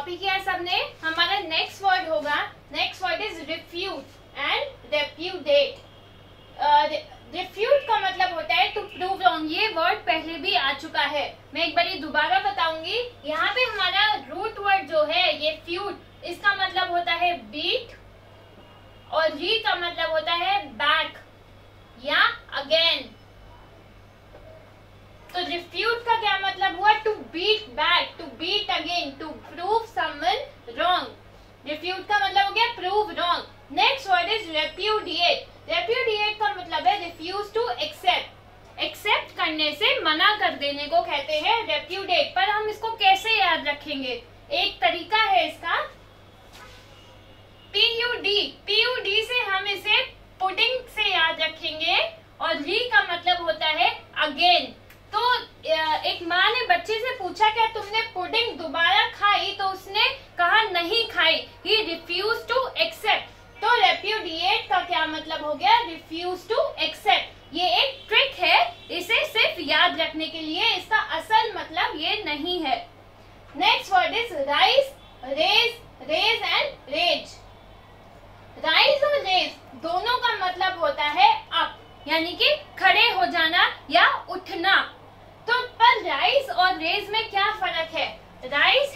Copy किया सबने? हमारा नेक्स्ट वर्ड होगा, next word is refute and repudiate. Refute का मतलब होता है टू प्रूव रॉन्ग। ये वर्ड पहले भी आ चुका है, मैं एक बार दोबारा बताऊंगी। यहाँ पे हमारा रूट वर्ड जो है ये फ्यूट, इसका मतलब होता है बीट, और री का मतलब होता है बैक या अगेन। तो रिफ्यूट का क्या मतलब हुआ? To beat back, to beat again, to prove someone wrong. Refute का मतलब हो गया prove wrong. Next word is repudiate. Repudiate का मतलब है रिफ्यूज टू एक्सेप्ट। एक्सेप्ट करने से मना कर देने को कहते हैं रेप्यूडिएट। पर हम इसको कैसे याद रखेंगे? एक तरीका है इसका, पीयूडी। पीयूडी से हम इसे पुडिंग से याद रखेंगे, और री का मतलब होता है अगेन। तो एक माँ ने बच्चे से पूछा क्या तुमने पुडिंग दोबारा खाई? तो उसने कहा नहीं खाई। He refuse to accept. तो रेप्यूडिएट का क्या मतलब हो गया? Refuse to accept. ये एक ट्रिक है, इसे सिर्फ याद रखने के लिए, इसका असल मतलब ये नहीं है। Next word is rise, raise, raise and raise. Rise और रेज दोनों का मतलब होता है अप, यानी कि खड़े हो जाना या उठना। तो पर राइज और रेज में क्या फर्क है? राइज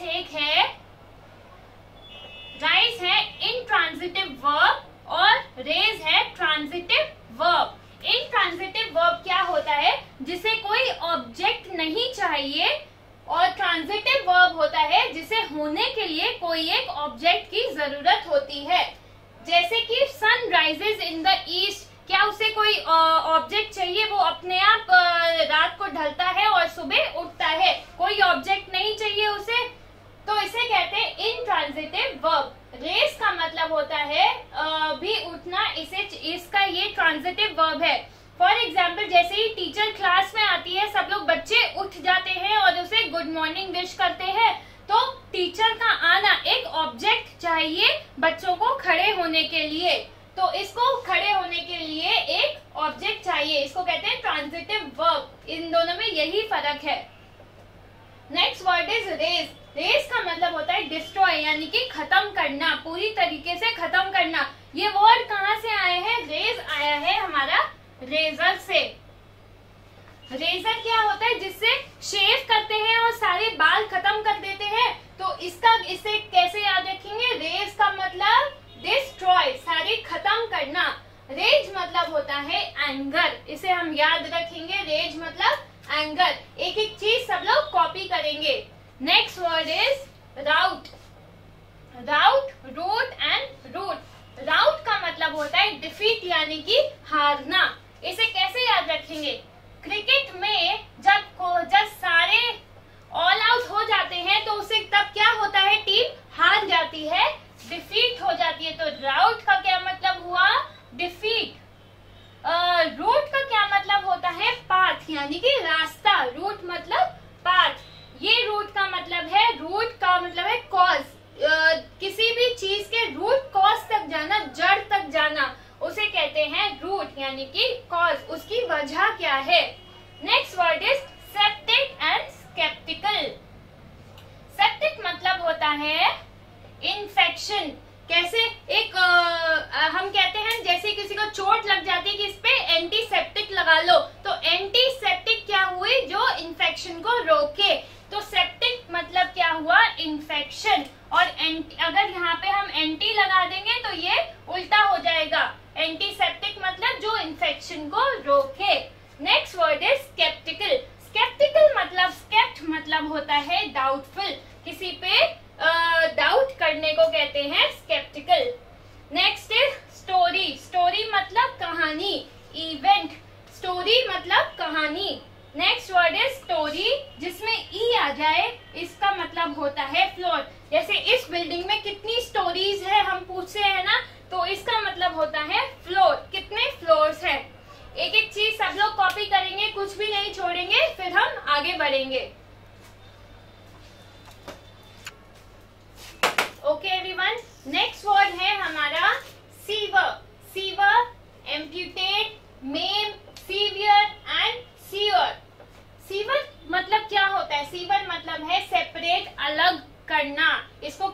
है इंट्रांजिटिव वर्ब और रेज है ट्रांजिटिव वर्ब। इंट्रांजिटिव वर्ब क्या होता है? जिसे कोई ऑब्जेक्ट नहीं चाहिए, और ट्रांजिटिव वर्ब होता है जिसे होने के लिए कोई एक ऑब्जेक्ट की जरूरत होती है। जैसे कि sun rises in the east, क्या उसे कोई ऑब्जेक्ट चाहिए? वो अपने आप रात को ढलता है और सुबह उठता है, कोई ऑब्जेक्ट नहीं चाहिए उसे, तो इसे कहते हैं इंट्रांजिटिव वर्ब। रेस का मतलब होता है भी उठना, इसका ये ट्रांजिटिव वर्ब है। फॉर एग्जाम्पल, जैसे ही टीचर क्लास में आती है, सब लोग बच्चे उठ जाते हैं और उसे गुड मॉर्निंग विश करते हैं। तो टीचर का आना, एक ऑब्जेक्ट चाहिए बच्चों को खड़े होने के लिए, तो इसको खड़े होने के लिए एक ऑब्जेक्ट चाहिए, इसको कहते हैं ट्रांजिटिव वर्ब। इन दोनों में यही फर्क है। Next word is raise. Raise का मतलब होता है डिस्ट्रॉय, यानी कि खत्म करना, पूरी तरीके से खत्म करना। ये वर्ड कहाँ से आए हैं? रेज आया है हमारा रेजर से। रेजर क्या होता है? जिससे शेव करते हैं और सारे बाल खत्म कर देते हैं। तो इसे कैसे याद रखेंगे? रेज का मतलब डिस्ट्रॉय, सारे खत्म करना। रेज मतलब होता है एंगर, इसे हम याद रखेंगे। रेज मतलब एंगर। एक एक चीज सब लोग कॉपी करेंगे। Next word is rout. Rout, root and route. Rout का मतलब होता है डिफीट, यानी कि हारना। इसे कैसे याद रखेंगे? क्रिकेट में जब सारे ऑल आउट हो जाते हैं तो उसे तब क्या होता है? टीम हार जाती है, डिफीट हो जाती है। तो राउट का क्या मतलब हुआ? डिफीट। रूट का क्या मतलब होता है? पाथ, यानी कि रास्ता। रूट मतलब पाथ। ये रूट का मतलब है, रूट का मतलब है कॉज। किसी भी चीज के रूट कॉज तक जाना, जड़ तक जाना, उसे कहते हैं रूट, यानी कि कॉज, उसकी वजह क्या है। Next word is septic and sceptical. Septic मतलब होता है इन्फेक्शन। कैसे? हम कहते हैं जैसे किसी को चोट लग जाती है कि इस पे एंटीसेप्टिक लगा लो, तो एंटीसेप्टिक क्या हुई? जो इन्फेक्शन को रोके। तो सेप्टिक मतलब क्या हुआ? इन्फेक्शन। और अगर यहाँ पे हम एंटी लगा देंगे तो ये उल्टा हो जाएगा। एंटीसेप्टिक मतलब जो इन्फेक्शन को रोके। Next word is sceptical. Sceptical मतलब, स्केप्ट मतलब होता है डाउटफुल, किसी पे डाउट करने को कहते हैं sceptical. Next is story. Story मतलब कहानी, इवेंट। स्टोरी मतलब कहानी। नेक्स्ट वर्ड इज स्टोरी, जिसमें ई आ जाए, इसका मतलब होता है फ्लोर। जैसे इस बिल्डिंग में कितनी स्टोरीज है हम पूछते हैं ना, तो इसका मतलब होता है फ्लोर, कितने फ्लोर्स है। एक एक चीज सब लोग कॉपी करेंगे, कुछ भी नहीं छोड़ेंगे, फिर हम आगे बढ़ेंगे। ओके एवरीवन, नेक्स्ट वर्ड है हमारा sewer. Sewer, amputate, ma'am, severe and sewer. Sewer मतलब क्या होता है? सीवर मतलब है सेपरेट, अलग करना, इसको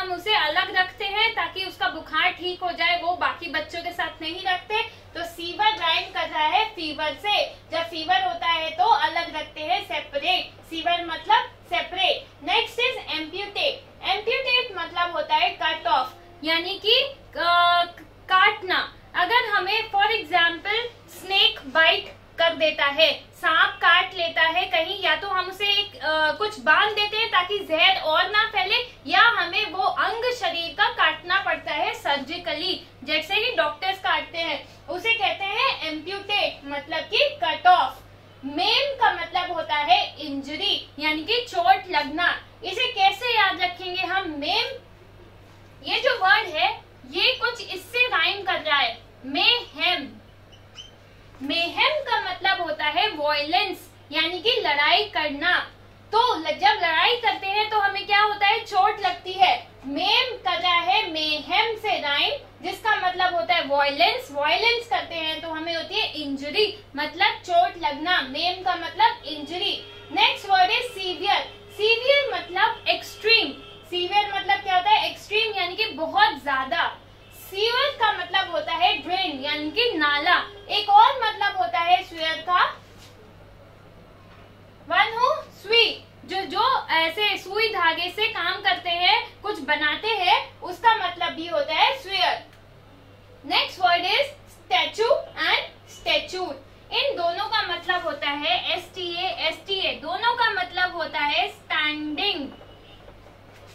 हम उसे अलग रखते हैं ताकि उसका बुखार ठीक हो जाए, वो बाकी बच्चों के साथ नहीं रखते। तो सीवर राइम कर रहा है फीवर से। जब फीवर होता है तो अलग रखते हैं, सेपरेट। सीवर मतलब separate. Next is amputate. Amputate मतलब होता है कट ऑफ, यानी कि काटना। अगर हमें फॉर एग्जाम्पल स्नेक बाइट कर देता है, सांप काट लेता है कहीं, या तो हम उसे कुछ बांध देते हैं ताकि जहर और ना फैले, या हमें वो अंग शरीर का काटना पड़ता है सर्जिकली, जैसे कि डॉक्टर्स काटते हैं, उसे कहते हैं एम्प्यूटेट, मतलब कि कट ऑफ। मेम का मतलब होता है इंजरी, यानी कि चोट लगना। इसे कैसे याद रखेंगे हम? मेम, ये जो वर्ड है ये कुछ इससे राइम कर रहा है, मेहेम। मेहेम का मतलब होता है वॉयलेंस, यानी कि लड़ाई करना। तो जब लड़ाई करते हैं तो हमें क्या होता है? चोट लगती है। मेम कर रहा है मेहेम से राइम, जिसका मतलब होता है वॉयलेंस। वॉयलेंस करते हैं तो हमें होती है इंजरी, मतलब चोट लगना। मेम का मतलब इंजरी। नेक्स्ट वर्ड है सीवियर। सीवियर मतलब एक्सट्रीम। सीवियर मतलब क्या होता है? एक्सट्रीम, यानी कि बहुत ज्यादा। सीवर का मतलब होता है ड्रेन, यानी कि नाला। एक और मतलब होता है सीवर का, वन हु सुई, जो ऐसे सुई धागे से काम करते हैं, कुछ बनाते हैं, उसका मतलब भी होता है swear. Next word is statue and statute. इन दोनों का मतलब होता है STA। दोनों का मतलब होता है स्टैंडिंग।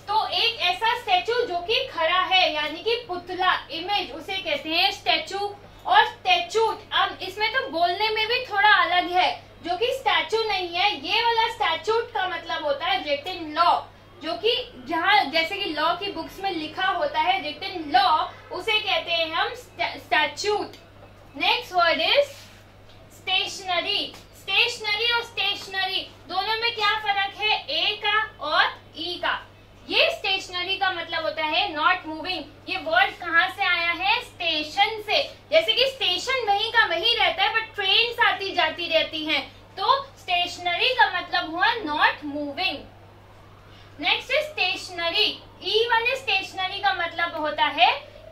तो एक ऐसा स्टैचू जो कि खड़ा है, यानी कि पुतला, इमेज, उसे कहते हैं स्टैचू। और स्टैचूट, अब इसमें तो बोलने में भी थोड़ा अलग है, जो कि स्टैचू नहीं है। ये वाला स्टैचूट का मतलब होता है रिटन लॉ, जो कि जहाँ जैसे कि लॉ की बुक्स में लिखा होता है रिटन लॉ, उसे कहते हैं हम statute. Next word is stationary. Stationary और स्टेशनरी दोनों में क्या फर्क है? ए का और ई का। ये स्टेशनरी का मतलब होता है नॉट मूविंग। ये वर्ड कहाँ से आया है? स्टेशन से। जैसे कि स्टेशन वहीं का वहीं रहता है, बट ट्रेन आती जाती रहती हैं, तो स्टेशनरी का मतलब हुआ नॉट मूविंग। नेक्स्ट है स्टेशनरी। ई वाले स्टेशनरी का मतलब होता है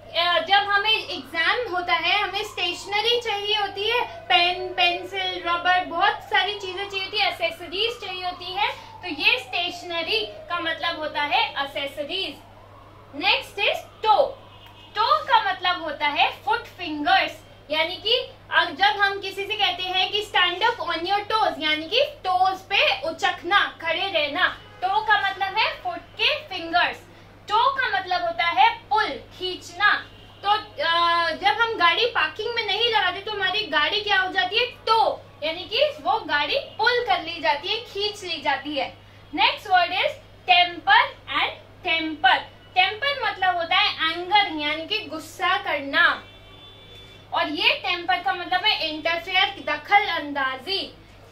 जब हमें एग्जाम होता है, हमें स्टेशनरी चाहिए होती है, पेन, पेंसिल, रबर, बहुत सारी चीजें चाहिए होती है, एक्सेसरीज चाहिए होती है, तो ये स्टेशनरी का मतलब होता है accessories. Next is tow. Tow का मतलब होता है फुट फिंगर्स, यानी कि जब हम किसी से कहते हैं कि stand up on your toes, यानी कि टोज पे उचकना, खड़े रहना। टो का मतलब है फुट के फिंगर्स। टो का मतलब होता है पुल, खींचना। तो जब हम गाड़ी पार्किंग में नहीं लगाते तो हमारी गाड़ी क्या हो जाती है? टो, यानी कि वो गाड़ी पुल कर ली जाती है, खींच ली जाती है। Next word is temper and temper. Temper मतलब होता है एंगर, यानी कि गुस्सा करना। और ये टेम्पर का मतलब है इंटरफेयर, दखल अंदाजी।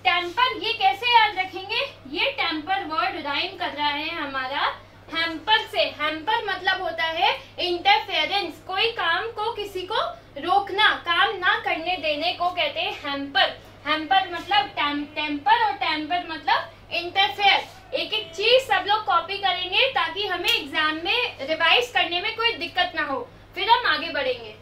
टेम्पर ये कैसे याद रखेंगे? ये टेम्पर वर्ड राइम कर रहा है हमारा हैम्पर से। हैम्पर मतलब होता है इंटरफेरेंस, कोई काम को किसी को रोकना, काम ना करने देने को कहते हैं हैम्पर। हैम्पर मतलब टेम्पर, और टेम्पर मतलब इंटरफेयर। एक एक चीज सब लोग कॉपी करेंगे ताकि हमें एग्जाम में रिवाइज करने में कोई दिक्कत ना हो, फिर हम आगे बढ़ेंगे।